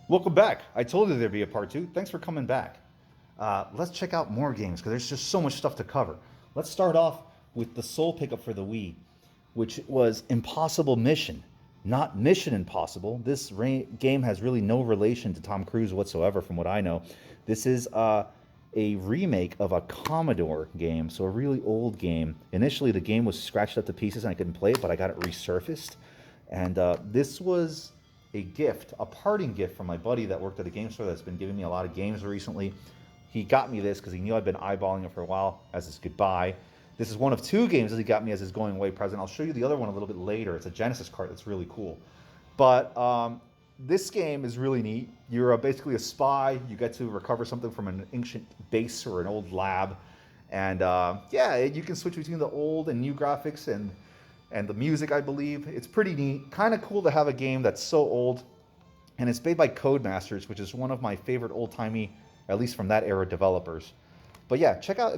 Welcome back. I told you there'd be a part two. Thanks for coming back. Let's check out more games because there's just so much stuff to cover. Let's start off with the sole pickup for the Wii, which was Impossible Mission, not Mission Impossible. This game has really no relation to Tom Cruise whatsoever, from what I know. This is a remake of a Commodore game, so a really old game. Initially, the game was scratched up to pieces and I couldn't play it, but I got it resurfaced. And this was a gift, a parting gift from my buddy that worked at a game store that's been giving me a lot of games recently. He got me this because he knew I'd been eyeballing it for a while as his goodbye. This is one of two games that he got me as his going away present. I'll show you the other one a little bit later. It's a Genesis cart that's really cool. But this game is really neat. You're basically a spy. You get to recover something from an ancient base or an old lab. And yeah, you can switch between the old and new graphics and the music, I believe. It's pretty neat. Kind of cool to have a game that's so old. And it's made by Codemasters, which is one of my favorite old-timey, at least from that era, developers. But yeah, check out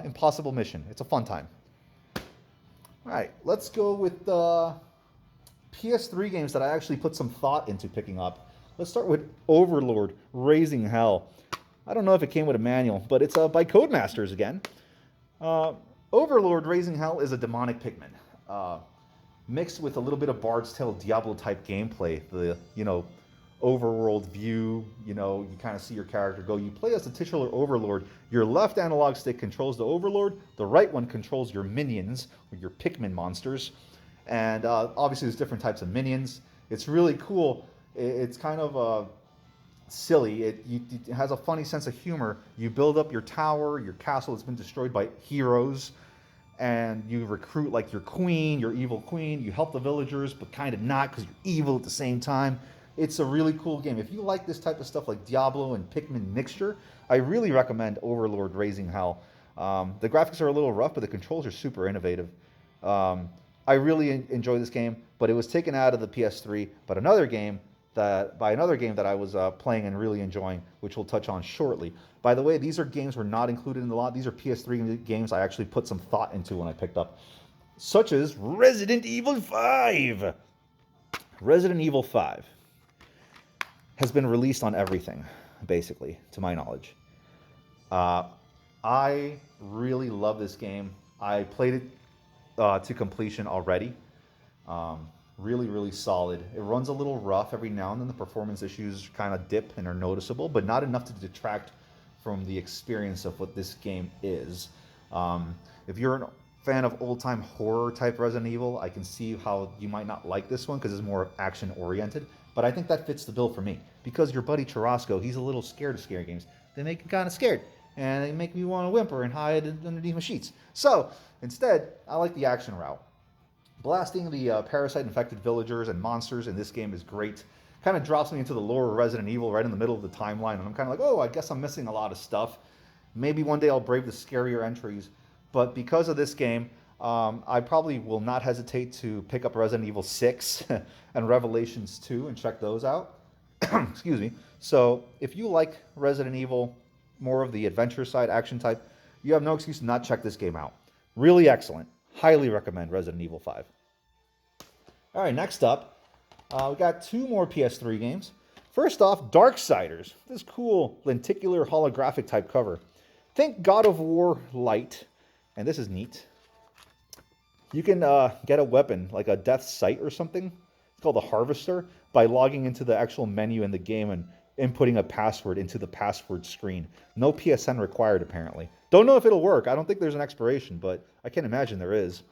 Impossible Mission. It's a fun time. All right, let's go with the PS3 games that I actually put some thought into picking up. Let's start with Overlord, Raising Hell. I don't know if it came with a manual, but it's by Codemasters again. Overlord, Raising Hell is a demonic Pikmin. Mixed with a little bit of Bard's Tale Diablo type gameplay. The, overworld view, you kind of see your character go. You play as the titular Overlord. Your left analog stick controls the Overlord. The right one controls your minions, or your Pikmin monsters. And obviously there's different types of minions. It's really cool. It's kind of silly. It has a funny sense of humor. You build up your tower, your castle has been destroyed by heroes, and you recruit like your queen, your evil queen. You help the villagers, but kind of not because you're evil at the same time. It's a really cool game. If you like this type of stuff like Diablo and Pikmin mixture, I really recommend Overlord Raising Hell. The graphics are a little rough, but the controls are super innovative. I really enjoy this game, but it was taken out of the PS3. But another game that I was playing and really enjoying, which we'll touch on shortly. By the way, these are games were not included in the lot. These are PS3 games I actually put some thought into when I picked up, such as Resident Evil 5. Resident Evil 5 has been released on everything, basically, to my knowledge. I really love this game. I played it to completion already. Really, really solid. It runs a little rough every now and then. The performance issues kind of dip and are noticeable, but not enough to detract from the experience of what this game is. If you're a fan of old-time horror type Resident Evil, I can see how you might not like this one because it's more action-oriented. But I think that fits the bill for me because your buddy Churrasco, he's a little scared of scary games. They make me kind of scared, and they make me want to whimper and hide underneath my sheets. So instead, I like the action route. Blasting the parasite-infected villagers and monsters in this game is great. Kind of drops me into the lore of Resident Evil right in the middle of the timeline, and I'm kind of like, oh, I guess I'm missing a lot of stuff. Maybe one day I'll brave the scarier entries, but because of this game, I probably will not hesitate to pick up Resident Evil 6 and Revelations 2 and check those out. Excuse me. So if you like Resident Evil, more of the adventure side, action type, you have no excuse to not check this game out. Really excellent. Highly recommend Resident Evil 5. All right, next up, we got two more PS3 games. First off, Darksiders. This cool lenticular holographic type cover. Think God of War Light, and this is neat. You can get a weapon, like a death sight or something. It's called the Harvester, by logging into the actual menu in the game and inputting a password into the password screen. No PSN required, apparently. Don't know if it'll work. I don't think there's an expiration, but I can't imagine there is.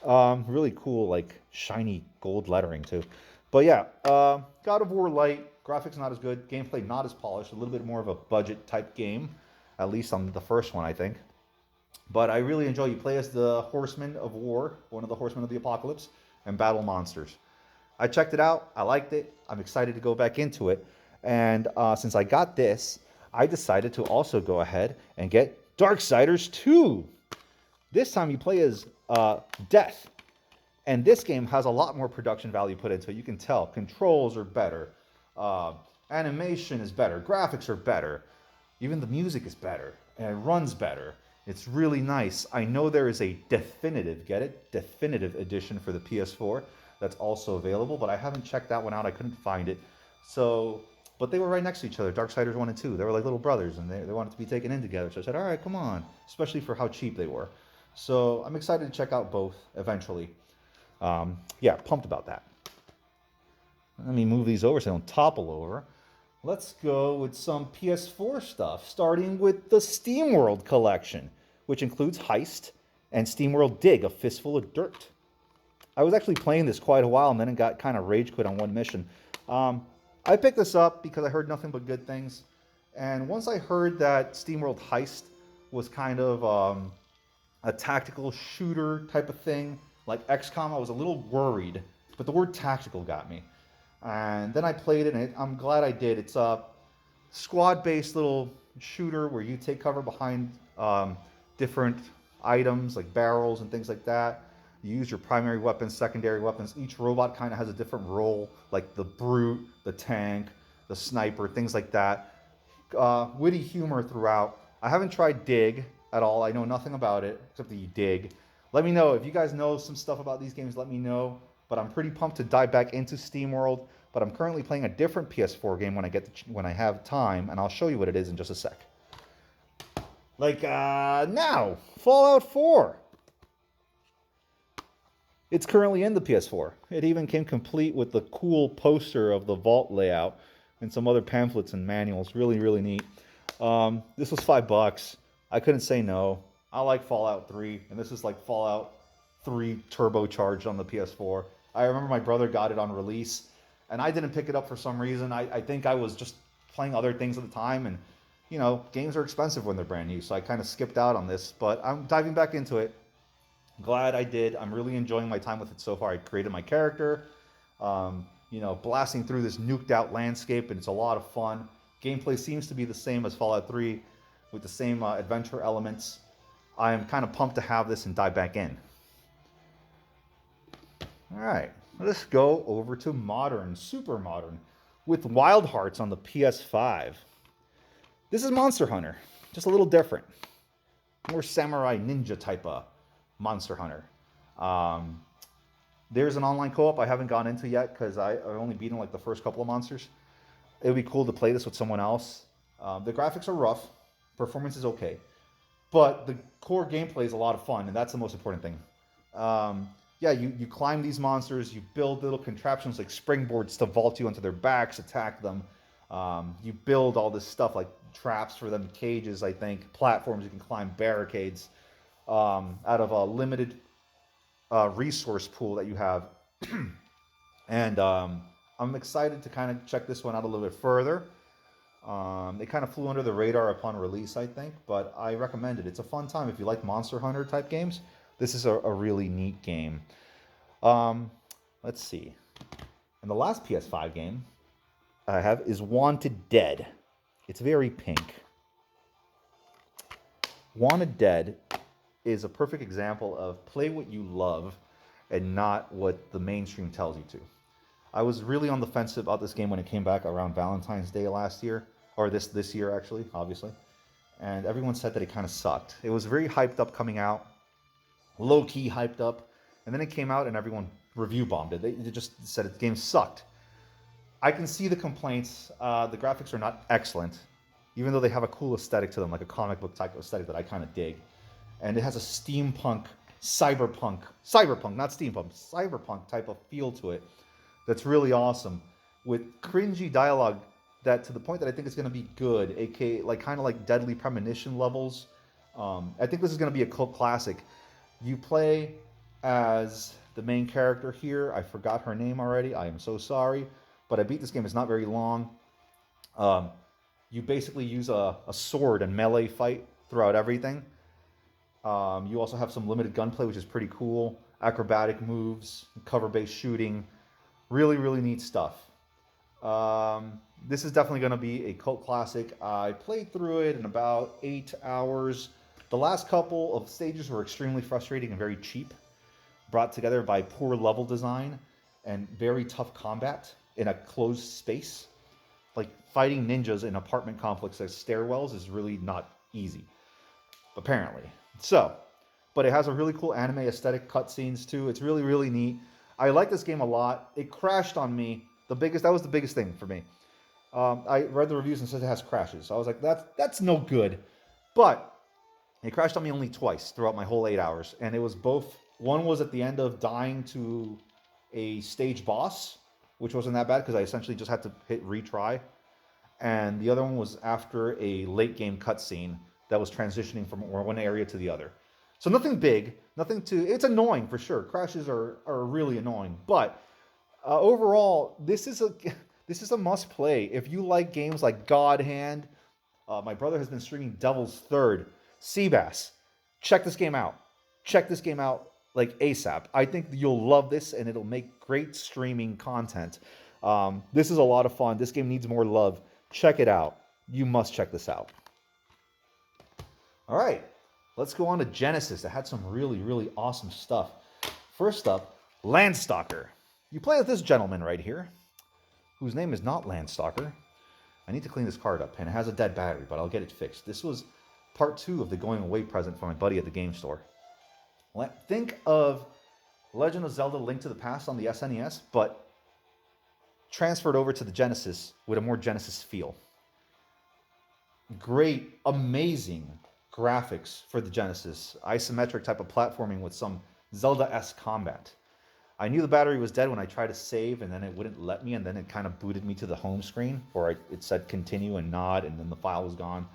Really cool, like shiny gold lettering too. But yeah, God of War Light, graphics not as good, gameplay not as polished, a little bit more of a budget type game, at least on the first one, I think. But I really enjoy. You play as the Horsemen of War, one of the Horsemen of the Apocalypse, and battle monsters. I checked it out. I liked it. I'm excited to go back into it. And since I got this, I decided to also go ahead and get Darksiders 2. This time you play as Death. And this game has a lot more production value put into it. You can tell. Controls are better. Animation is better. Graphics are better. Even the music is better. And it runs better. It's really nice. I know there is a definitive, get it? Definitive edition for the PS4 that's also available, but I haven't checked that one out. I couldn't find it. So but they were right next to each other, Darksiders 1 and 2. They were like little brothers, and they wanted to be taken in together. So I said, all right, come on, especially for how cheap they were. So I'm excited to check out both eventually. Yeah, pumped about that. Let me move these over so they don't topple over. Let's go with some PS4 stuff, starting with the SteamWorld collection, which includes Heist and SteamWorld Dig, A Fistful of Dirt. I was actually playing this quite a while, and then it got kind of rage quit on one mission. I picked this up because I heard nothing but good things. And once I heard that SteamWorld Heist was kind of a tactical shooter type of thing, like XCOM, I was a little worried, but the word tactical got me. And then I played it, and I'm glad I did. It's a squad-based little shooter where you take cover behind different items like barrels and things like that. You use your primary weapons, secondary weapons. Each robot kind of has a different role, like the brute, the tank, the sniper, things like that. Witty humor throughout. I haven't tried Dig at all. I know nothing about it except that you dig. Let me know if you guys know some stuff about these games. Let me know. But I'm pretty pumped to dive back into SteamWorld. But I'm currently playing a different PS4 game when I have time, and I'll show you what it is in just a sec. Like now, Fallout 4. It's currently in the PS4. It even came complete with the cool poster of the vault layout and some other pamphlets and manuals. Really, really neat. This was $5. I couldn't say no. I like Fallout 3, and this is like Fallout 3 turbocharged on the PS4. I remember my brother got it on release, and I didn't pick it up for some reason. I think I was just playing other things at the time, and you know, games are expensive when they're brand new, so I kind of skipped out on this, but I'm diving back into it. Glad I did. I'm really enjoying my time with it so far. I created my character, blasting through this nuked out landscape, and it's a lot of fun. Gameplay seems to be the same as Fallout 3 with the same adventure elements. I am kind of pumped to have this and dive back in. All right, let's go over to modern, super modern, with Wild Hearts on the PS5. This is Monster Hunter, just a little different. More samurai ninja type of Monster Hunter. There's an online co-op I haven't gone into yet because I've only beaten like the first couple of monsters. It would be cool to play this with someone else. The graphics are rough, performance is okay, but the core gameplay is a lot of fun, and that's the most important thing. You climb these monsters, you build little contraptions like springboards to vault you onto their backs, attack them. You build all this stuff like traps for them, cages, I think, platforms you can climb, barricades, out of a limited resource pool that you have. And I'm excited to kind of check this one out a little bit further. It kind of flew under the radar upon release, I think, but I recommend it. It's a fun time. If you like Monster Hunter type games, this is a really neat game. Let's see. And the last PS5 game I have is Wanted Dead. It's very pink. Wanted Dead is a perfect example of play what you love and not what the mainstream tells you to. I was really on the fence about this game when it came back around Valentine's Day last year, or this year actually, obviously. And everyone said that it kind of sucked. It was very hyped up coming out, low-key hyped up, and then it came out and everyone review bombed it. They just said the game sucked. I can see the complaints. The graphics are not excellent, even though they have a cool aesthetic to them, like a comic book type of aesthetic that I kind of dig. And it has a steampunk, cyberpunk, not steampunk, cyberpunk type of feel to it that's really awesome, with cringy dialogue that to the point that I think it's going to be good, aka like kind of like Deadly Premonition levels. I think this is going to be a cult classic. You play as the main character here. I forgot her name already. I am so sorry, but I beat this game. It's not very long. You basically use a sword and melee fight throughout everything. You also have some limited gunplay, which is pretty cool. Acrobatic moves, cover-based shooting. Really, really neat stuff. This is definitely going to be a cult classic. I played through it in about 8 hours. The last couple of stages were extremely frustrating and very cheap, brought together by poor level design and very tough combat in a closed space. Like fighting ninjas in apartment complexes, stairwells is really not easy, apparently. So, but it has a really cool anime aesthetic cutscenes too. It's really, really neat. I like this game a lot. It crashed on me. That was the biggest thing for me. I read the reviews and said it has crashes. So I was like, that's no good. But it crashed on me only twice throughout my whole 8 hours, and it was both. One was at the end of dying to a stage boss, which wasn't that bad because I essentially just had to hit retry, and the other one was after a late game cutscene that was transitioning from one area to the other. So nothing big, nothing too. It's annoying for sure. Crashes are really annoying, but overall, this is a this is a must play if you like games like God Hand. My brother has been streaming Devil's Third, Seabass. Check this game out. Check this game out like ASAP. I think you'll love this and it'll make great streaming content. This is a lot of fun. This game needs more love. Check it out. You must check this out. All right, let's go on to Genesis. That had some really, really awesome stuff. First up, Landstalker. You play with this gentleman right here, whose name is not Landstalker. I need to clean this card up, and it has a dead battery, but I'll get it fixed. This was part 2 of the going away present for my buddy at the game store. Think of Legend of Zelda Link to the Past on the SNES, but transferred over to the Genesis with a more Genesis feel. Great, amazing graphics for the Genesis. Isometric type of platforming with some Zelda-esque combat. I knew the battery was dead when I tried to save, and then it wouldn't let me, and then it kind of booted me to the home screen, or it said continue and nod, and then the file was gone.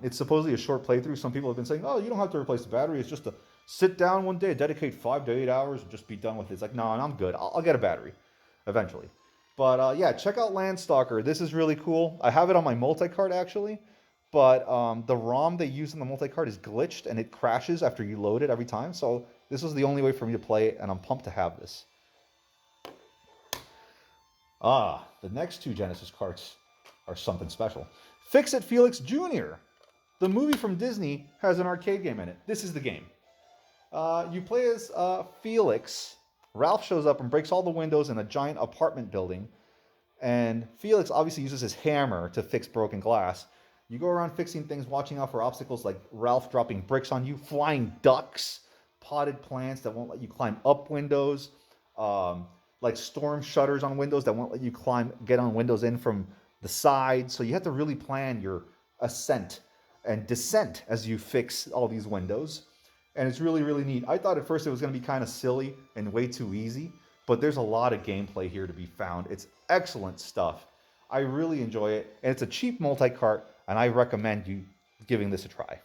It's supposedly a short playthrough. Some people have been saying, oh, you don't have to replace the battery. It's just to sit down one day, dedicate 5 to 8 hours, and just be done with it. It's like, no, I'm good. I'll get a battery eventually. But yeah, check out Landstalker. This is really cool. I have it on my multi-card, actually. But the ROM they use in the multi-card is glitched, and it crashes after you load it every time. So this was the only way for me to play it, and I'm pumped to have this. The next 2 Genesis cards are something special. Fix-It Felix Jr. The movie from Disney has an arcade game in it. This is the game. You play as Felix. Ralph shows up and breaks all the windows in a giant apartment building. And Felix obviously uses his hammer to fix broken glass. You go around fixing things, watching out for obstacles like Ralph dropping bricks on you, flying ducks, potted plants that won't let you climb up windows, like storm shutters on windows that won't let you get on windows in from the side. So you have to really plan your ascent and descent as you fix all these windows. And it's really, really neat. I thought at first it was going to be kind of silly and way too easy, but there's a lot of gameplay here to be found. It's excellent stuff. I really enjoy it, and it's a cheap multi-cart, and I recommend you giving this a try.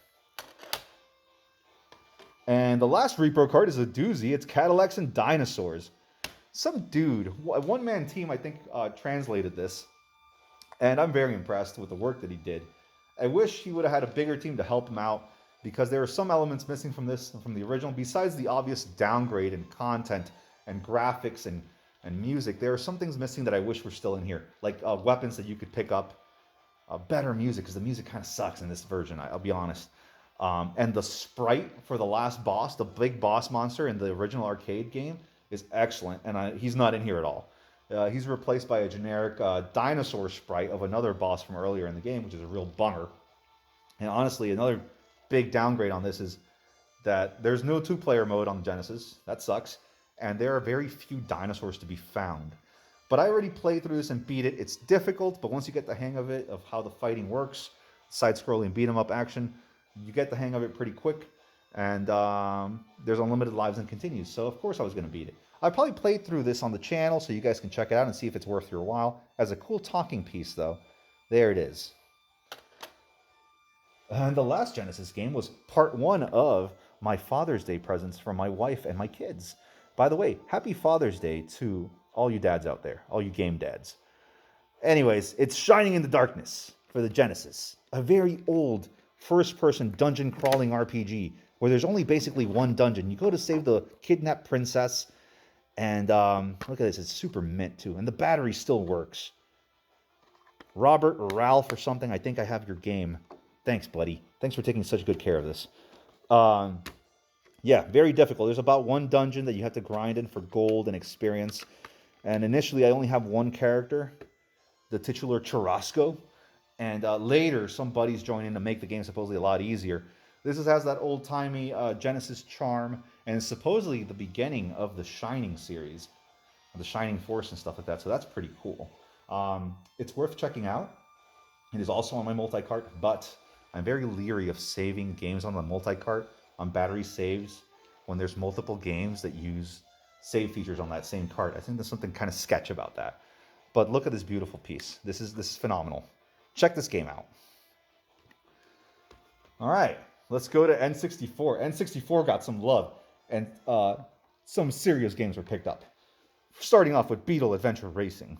And the last repro card is a doozy. It's Cadillacs and Dinosaurs. Some dude, a one-man team, I think, translated this, and I'm very impressed with the work that he did. I wish he would have had a bigger team to help him out, because there are some elements missing from this, from the original. Besides the obvious downgrade in content and graphics and music, there are some things missing that I wish were still in here, like weapons that you could pick up, better music, because the music kind of sucks in this version, I'll be honest. And the sprite for the last boss, the big boss monster in the original arcade game, is excellent, and he's not in here at all. He's replaced by a generic dinosaur sprite of another boss from earlier in the game, which is a real bummer. And honestly, another big downgrade on this is that there's no 2-player mode on the Genesis. That sucks. And there are very few dinosaurs to be found. But I already played through this and beat it. It's difficult, but once you get the hang of it, of how the fighting works, side-scrolling beat-em-up action, you get the hang of it pretty quick. And there's unlimited lives and continues. So of course I was going to beat it. I probably played through this on the channel so you guys can check it out and see if it's worth your while. As a cool talking piece, though, there it is. And the last Genesis game was part 1 of my Father's Day presents from my wife and my kids. By the way, happy Father's Day to all you dads out there, all you game dads. Anyways, it's Shining in the Darkness for the Genesis. A very old first-person dungeon crawling RPG where there's only basically one dungeon. You go to save the kidnapped princess, and look at this, it's super mint too, and the battery still works. Robert or Ralph or something, I think I have your game. Thanks, buddy. Thanks for taking such good care of this. Yeah, very difficult. There's about one dungeon that you have to grind in for gold and experience. And initially, I only have one character, the titular Churrasco. And later, some buddies join in to make the game supposedly a lot easier. This has that old-timey Genesis charm, and is supposedly the beginning of the Shining series, the Shining Force and stuff like that. So that's pretty cool. It's worth checking out. It is also on my multi-cart, but I'm very leery of saving games on the multi-cart on battery saves when there's multiple games that use save features on that same cart. I think there's something kind of sketch about that. But look at this beautiful piece. This is phenomenal. Check this game out. All right, let's go to N64. N64 got some love, and some serious games were picked up. Starting off with Beetle Adventure Racing.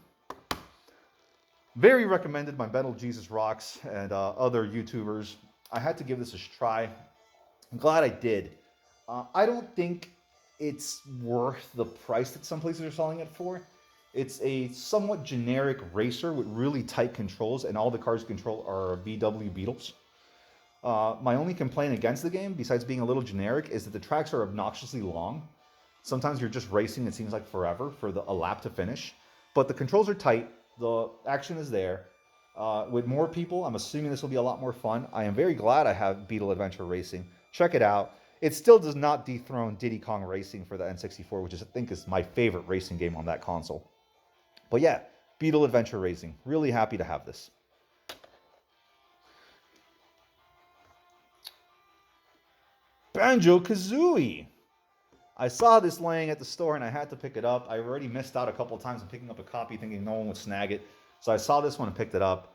Very recommended by Metal Jesus Rocks and other YouTubers. I had to give this a try. I'm glad I did. I don't think it's worth the price that some places are selling it for. It's a somewhat generic racer with really tight controls, and all the cars you control are VW Beetles. My only complaint against the game, besides being a little generic, is that the tracks are obnoxiously long. Sometimes you're just racing, it seems like forever for a lap to finish. But the controls are tight, the action is there. With more people, I'm assuming this will be a lot more fun. I am very glad I have Beetle Adventure Racing. Check it out. It still does not dethrone Diddy Kong Racing for the N64, which I think is my favorite racing game on that console. But yeah, Beetle Adventure Racing. Really happy to have this. Banjo-Kazooie. I saw this laying at the store and I had to pick it up. I already missed out a couple of times on picking up a copy thinking no one would snag it. So I saw this one and picked it up.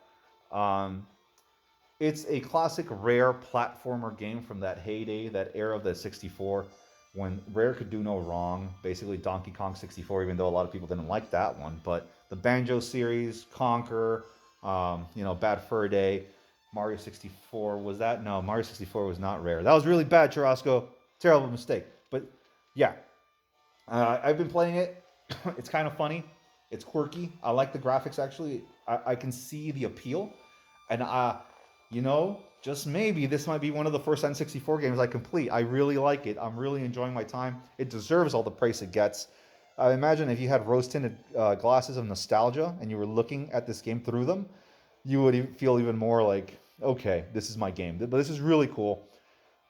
It's a classic Rare platformer game from that heyday, that era of the 64, when Rare could do no wrong. Basically Donkey Kong 64, even though a lot of people didn't like that one. But the Banjo series, Conker, Bad Fur Day, Mario 64, was that? No, Mario 64 was not Rare. That was really bad, Churrasco. Terrible mistake. But yeah, I've been playing it. It's kind of funny. It's quirky. I like the graphics, actually. I can see the appeal. And, just maybe this might be one of the first N64 games I complete. I really like it. I'm really enjoying my time. It deserves all the praise it gets. I imagine if you had rose-tinted glasses of nostalgia and you were looking at this game through them, you would feel even more like, okay, this is my game. But this is really cool.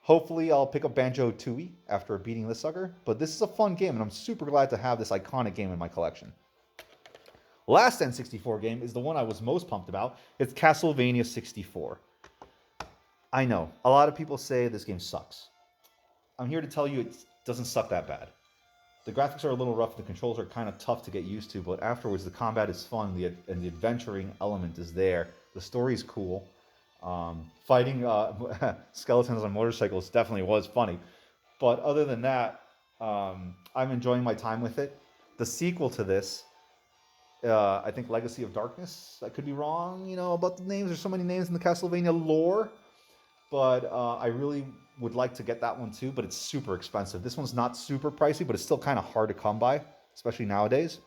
Hopefully I'll pick up Banjo-Tooie after beating this sucker. But this is a fun game, and I'm super glad to have this iconic game in my collection. Last N64 game is the one I was most pumped about. It's Castlevania 64. I know, a lot of people say this game sucks. I'm here to tell you it doesn't suck that bad. The graphics are a little rough, the controls are kind of tough to get used to, but afterwards the combat is fun, and the adventuring element is there. The story is cool. Fighting skeletons on motorcycles definitely was funny. But other than that, I'm enjoying my time with it. The sequel to this, I think Legacy of Darkness, I could be wrong, about the names. There's so many names in the Castlevania lore. But I really would like to get that one too, but it's super expensive. This one's not super pricey, but it's still kind of hard to come by, especially nowadays.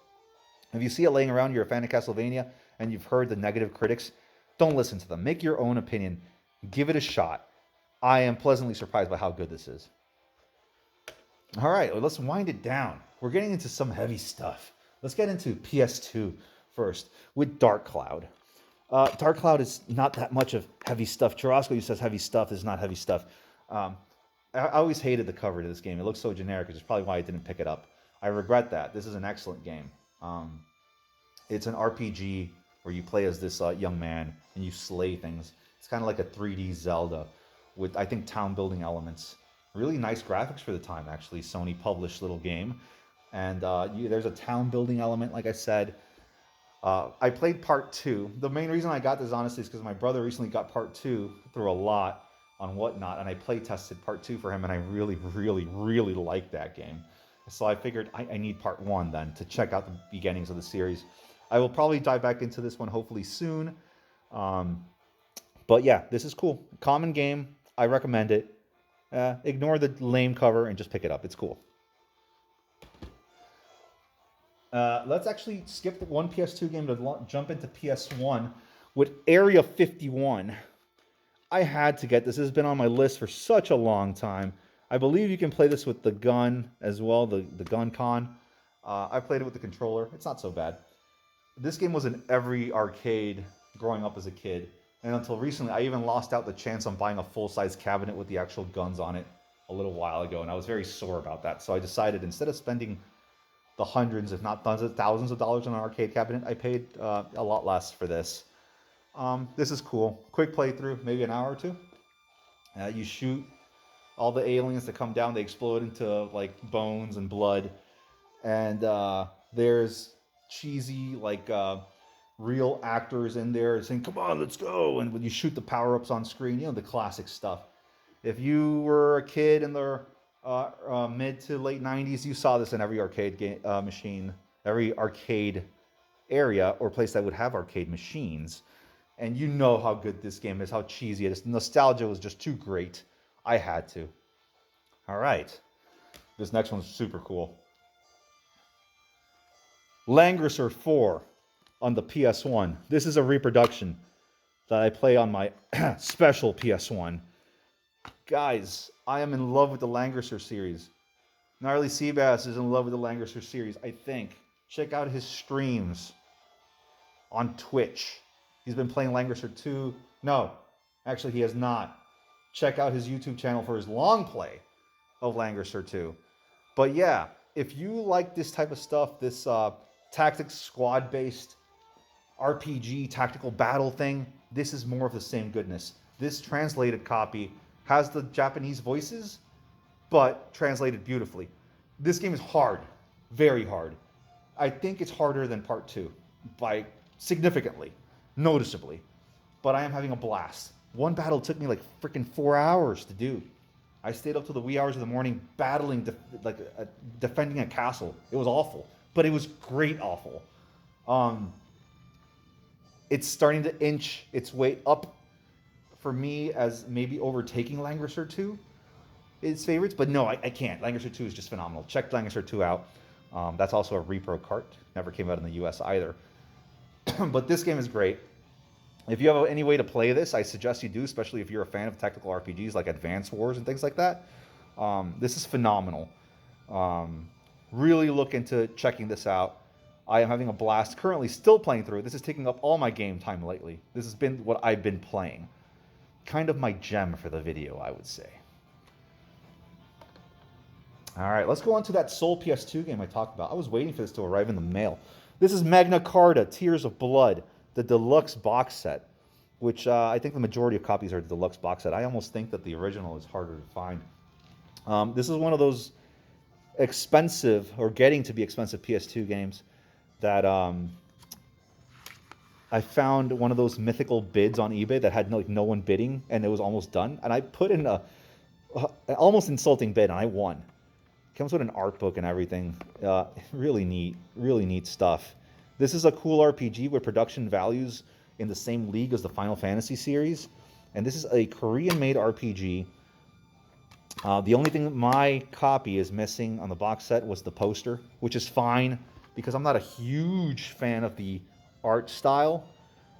If you see it laying around, you're a fan of Castlevania, and you've heard the negative critics, don't listen to them. Make your own opinion. Give it a shot. I am pleasantly surprised by how good this is. All right, well, let's wind it down. We're getting into some heavy stuff. Let's get into PS2 first with Dark Cloud. Dark Cloud is not that much of heavy stuff. Churrasco, who says heavy stuff is not heavy stuff. I always hated the cover to this game. It looks so generic, which is probably why I didn't pick it up. I regret that. This is an excellent game. It's an RPG where you play as this young man and you slay things. It's kind of like a 3D Zelda with, I think, town building elements. Really nice graphics for the time, actually. Sony published little game. And there's a town building element, like I said. I played part 2. The main reason I got this, honestly, is because my brother recently got part 2 through a lot on Whatnot, and I play tested part 2 for him, and I really, really, really liked that game. So I figured I need part 1 then to check out the beginnings of the series. I will probably dive back into this one hopefully soon. But yeah, this is cool. Common game. I recommend it. Ignore the lame cover and just pick it up. It's cool. Let's actually skip the one PS2 game to jump into PS1 with Area 51. I had to get this. This has been on my list for such a long time. I believe you can play this with the gun as well, the gun con. I played it with the controller. It's not so bad. This game was in every arcade growing up as a kid. And until recently, I even lost out the chance on buying a full-size cabinet with the actual guns on it a little while ago. And I was very sore about that. So I decided instead of spending the hundreds, if not thousands of dollars on an arcade cabinet. I paid a lot less for this. This is cool. Quick playthrough, maybe an hour or two. You shoot all the aliens that come down. They explode into like bones and blood. And there's cheesy like real actors in there saying, "Come on, let's go!" And when you shoot the power-ups on screen, you know, the classic stuff. If you were a kid in the mid to late '90s, you saw this in every arcade game machine, every arcade area or place that would have arcade machines. And you know how good this game is, how cheesy it is. The nostalgia was just too great. I had to. All right. This next one's super cool. Langrisser 4 on the PS1. This is a reproduction that I play on my special PS1. Guys, I am in love with the Langrisser series. Gnarly Seabass is in love with the Langrisser series, I think. Check out his streams on Twitch. He's been playing Langrisser 2. No, actually he has not. Check out his YouTube channel for his long play of Langrisser 2. But yeah, if you like this type of stuff, this tactics squad-based RPG tactical battle thing, this is more of the same goodness. This translated copy has the Japanese voices, but translated beautifully. This game is hard, very hard. I think it's harder than Part 2 by significantly, noticeably, but I am having a blast. One battle took me like freaking 4 hours to do. I stayed up till the wee hours of the morning battling, defending a castle. It was awful, but it was great awful. It's starting to inch its way up for me as maybe overtaking Langrisser 2, its favorites, but no, I can't. Langrisser 2 is just phenomenal. Check Langrisser 2 out. That's also a repro cart. Never came out in the US either. But this game is great. If you have any way to play this, I suggest you do, especially if you're a fan of tactical RPGs like Advance Wars and things like that. This is phenomenal. Really look into checking this out. I am having a blast. Currently still playing through it. This is taking up all my game time lately. This has been what I've been playing. Kind of my gem for the video, I would say. All right, let's go on to that Soul PS2 game I talked about. I was waiting for this to arrive in the mail. This is Magna Carta, Tears of Blood, the deluxe box set, which I think the majority of copies are the deluxe box set. I almost think that the original is harder to find. This is one of those expensive, or getting to be expensive PS2 games that I found one of those mythical bids on eBay that had no one bidding, and it was almost done. And I put in an almost insulting bid, and I won. Comes with an art book and everything. Really neat stuff. This is a cool RPG with production values in the same league as the Final Fantasy series. And this is a Korean-made RPG. The only thing that my copy is missing on the box set was the poster, which is fine because I'm not a huge fan of the art style.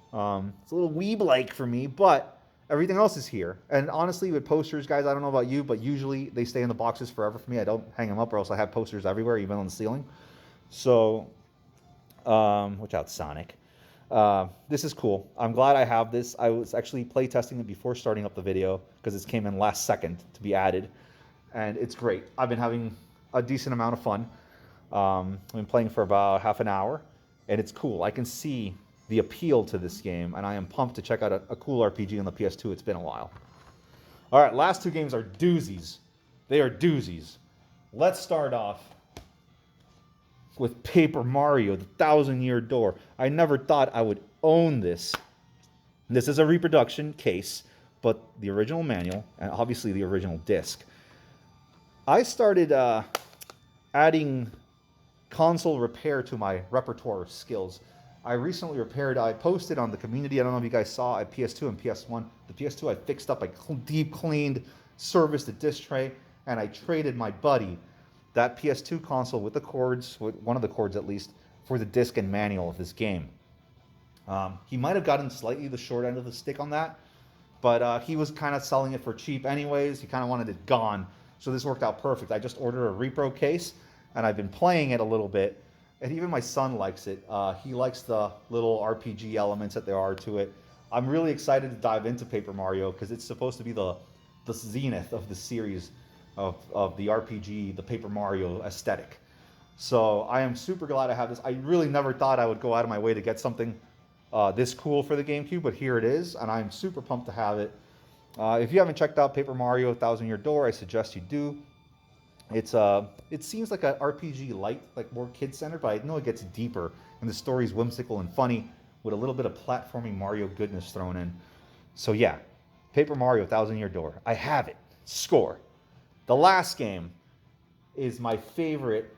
It's a little weeb-like for me, but everything else is here. And honestly, with posters, guys, I don't know about you, but usually they stay in the boxes forever for me. I don't hang them up or else I have posters everywhere, even on the ceiling. So, watch out, Sonic. This is cool. I'm glad I have this. I was actually playtesting it before starting up the video because it came in last second to be added. And it's great. I've been having a decent amount of fun. I've been playing for about half an hour, and it's cool. I can see the appeal to this game, and I am pumped to check out a cool RPG on the PS2. It's been a while. All right, last two games are doozies. They are doozies. Let's start off with Paper Mario, the Thousand-Year Door. I never thought I would own this. This is a reproduction case, but the original manual, and obviously the original disc. I started adding console repair to my repertoire of skills. I recently repaired, I posted on the community, I don't know if you guys saw, at PS2 and PS1. The PS2 I fixed up, I deep cleaned, serviced the disc tray, and I traded my buddy that PS2 console with the cords, with one of the cords at least, for the disc and manual of this game. He might have gotten slightly the short end of the stick on that, but he was kind of selling it for cheap anyways. He kind of wanted it gone, so this worked out perfect. I just ordered a repro case, and I've been playing it a little bit, and even my son likes it. He likes the little RPG elements that there are to it. I'm really excited to dive into Paper Mario because it's supposed to be the zenith of the series of the RPG, the Paper Mario aesthetic. So I am super glad I have this. I really never thought I would go out of my way to get something this cool for the GameCube, but here it is, and I'm super pumped to have it. If you haven't checked out Paper Mario: Thousand Year Door, I suggest you do. It seems like an RPG light, like more kid centered, but I know it gets deeper, and the story's whimsical and funny with a little bit of platforming Mario goodness thrown in. So yeah, Paper Mario: Thousand Year Door. I have it. Score. The last game is my favorite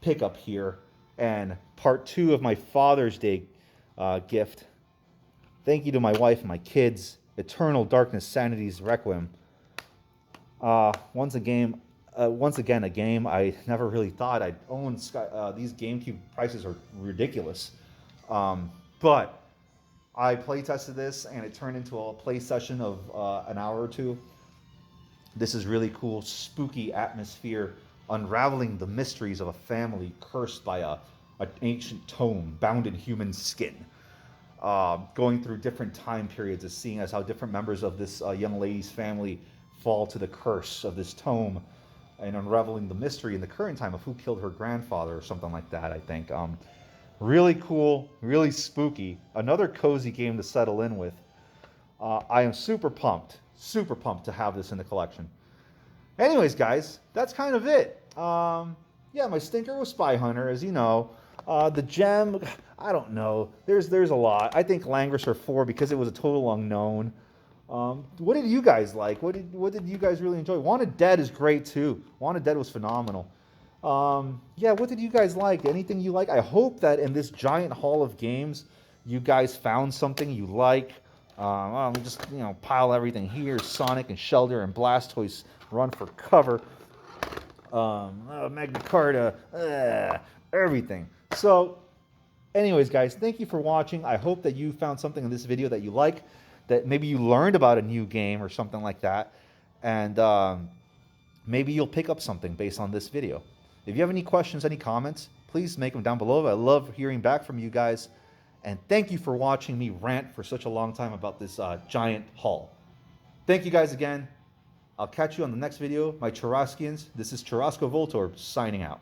pickup here, and part 2 of my Father's Day gift. Thank you to my wife and my kids. Eternal Darkness Sanity's Requiem. Once again, a game I never really thought I'd own. These GameCube prices are ridiculous. But I play tested this, and it turned into a play session of an hour or two. This is really cool, spooky atmosphere, unraveling the mysteries of a family cursed by an ancient tome bound in human skin. Going through different time periods and seeing as how different members of this young lady's family fall to the curse of this tome, and unraveling the mystery in the current time of who killed her grandfather or something like that, I think. Really cool, really spooky. Another cozy game to settle in with. I am super pumped to have this in the collection. Anyways, guys, that's kind of it. Yeah, my stinker was Spy Hunter, as you know. The gem, I don't know. There's a lot. I think Langrisser 4 because it was a total unknown. What did you guys like? What did you guys really enjoy? Wanted Dead is great too. Wanted Dead was phenomenal. Yeah, what did you guys like? Anything you like? I hope that in this giant haul of games, you guys found something you like. Well, we just pile everything here. Sonic and Shelter and Blastoise run for cover. Magna Carta, everything. So, anyways, guys, thank you for watching. I hope that you found something in this video that you like, that maybe you learned about a new game or something like that, and maybe you'll pick up something based on this video. If you have any questions, any comments, please make them down below. I love hearing back from you guys. And thank you for watching me rant for such a long time about this giant haul. Thank you guys again. I'll catch you on the next video. My Churaskians, this is Churrasco Voltorb signing out.